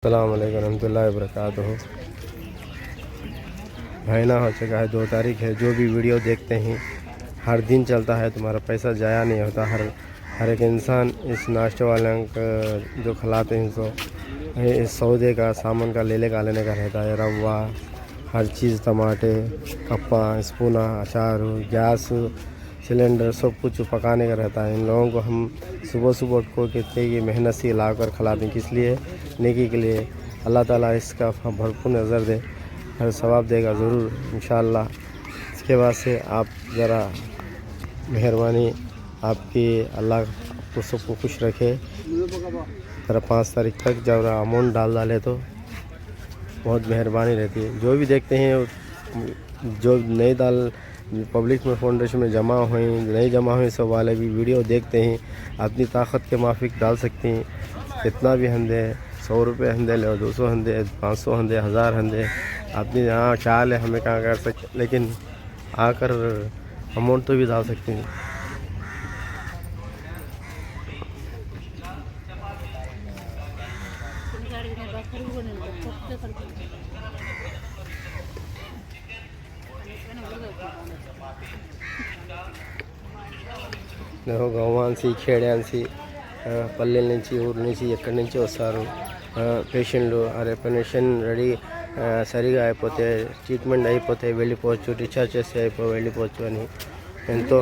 अस्सलाम वालेकुम रहमतुल्लाहि व बरकातुहू। महीना हो चुका है, 2 तारीख है। जो भी वीडियो देखते हैं हर दिन चलता है, तुम्हारा पैसा ज़ाया नहीं होता। हर एक इंसान इस नाश्ते वाले का जो खिलाते हैं सो इस सौदे का सामान का लेने का रहता है। रवा, हर चीज़, टमाटे, कप्पा, स्पूना, अचार, गैस सिलेंडर, सब कुछ पकाने का रहता है। इन लोगों को हम सुबह सुबह उठ को कितने की मेहनत से ला कर खिलाते हैं, किस लिए? नेकी के लिए। अल्लाह ताला इसका भरपूर नज़र दे, हर सवाब देगा ज़रूर इंशाअल्लाह। इसके बाद से आप ज़रा मेहरबानी आपकी, अल्लाह आपको सबको खुश रखे। ज़रा 5 तारीख तक जब अमाउंट डाले तो बहुत मेहरबानी रहती है। जो भी देखते हैं जो नई दाल पब्लिक में फाउंडेशन में जमा हुई, नहीं जमा हुई, सब वाले भी वीडियो देखते हैं। अपनी ताकत के माफिक डाल सकते हैं, कितना भी हंदे, 100 रुपये हंदे ले, 200 हंदे, 500 हंदे, 1000 हंदे, अपनी यहाँ चाल है, हमें कहाँ कर सकते, लेकिन आकर अमाउंट तो भी डाल सकते हैं। देखो గౌవాన్సి ఖేడాన్సి పల్లెల నుంచి ఊరు నుంచి ఎక్కడి నుంచి వస్తారు పేషెంట్లు. పేషెంట్ రెడీ సరిగా అయిపోతే, ట్రీట్మెంట్ అయిపోతే వెళ్ళిపోవచ్చు, డిశ్చార్జ్ చేస్తే వెళ్ళిపోవచ్చు అని ఎంతో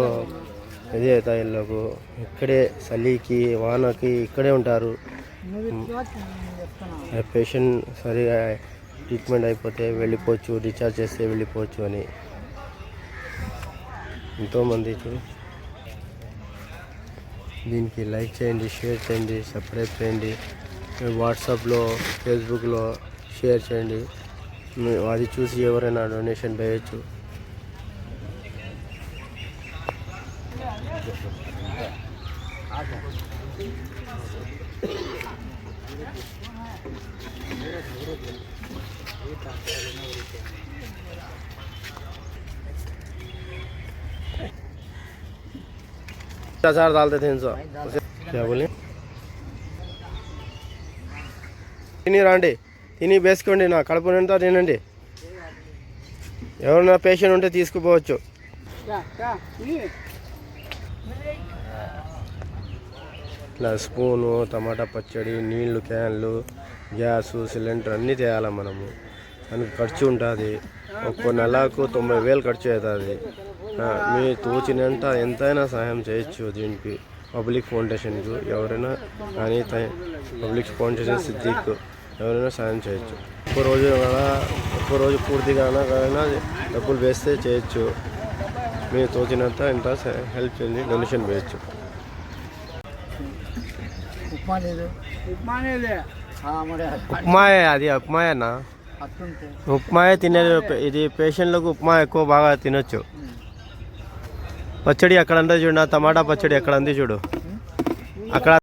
ఇది అవుతాయి. వీళ్ళకు ఇక్కడే చలికి వానకి ఇక్కడే ఉంటారు. పేషెంట్ సరిగా ట్రీట్మెంట్ అయిపోతే వెళ్ళిపోవచ్చు, డిశ్చార్జ్ చేస్తే వెళ్ళిపోవచ్చు అని ఎంతోమంది. దీనికి లైక్ చేయండి, షేర్ చేయండి, సబ్స్క్రైబ్ చేయండి. వాట్సాప్లో, ఫేస్బుక్లో షేర్ చేయండి. అది చూసి ఎవరైనా డొనేషన్ వేయచ్చు. अचार डालते थे इनसे, क्या बोले తిని రండి, తిని వేసుకోండి. నా కడుపు నిండా తినండి. ఎవరైనా పేషెంట్ ఉంటే తీసుకుపోవచ్చు. ఇట్లా స్పూను, టమాటా పచ్చడి, నీళ్లు, క్యాన్లు, గ్యాసు, సిలిండర్ అన్నీ తేయాలి మనము. దానికి ఖర్చు ఉంటుంది. ఒక్కో నెలకు 90,000 ఖర్చు అవుతుంది. మీ తోచినంత ఎంతైనా సహాయం చేయొచ్చు దీనికి. పబ్లిక్ ఫౌండేషన్కు ఎవరైనా కానీ, పబ్లిక్ ఫౌండేషన్ సిద్దిక్ ఎవరైనా సాయం చేయొచ్చు. ఒక్క రోజు పూర్తిగా డబ్బులు వేస్తే చేయొచ్చు. మీరు తోచినంత ఎంత హెల్ప్ చేయండి, డొనేషన్ వేయచ్చు. ఉప్మాయే, అది ఉప్మాయేనా? ఉప్మాయే తినేది. ఇది పేషెంట్లకు ఉప్మా ఎక్కువ బాగా తినొచ్చు. పచ్చడి అక్కడ అంతా చూడు, టమాటా పచ్చడి ఎక్కడ అంది చూడు అక్కడ.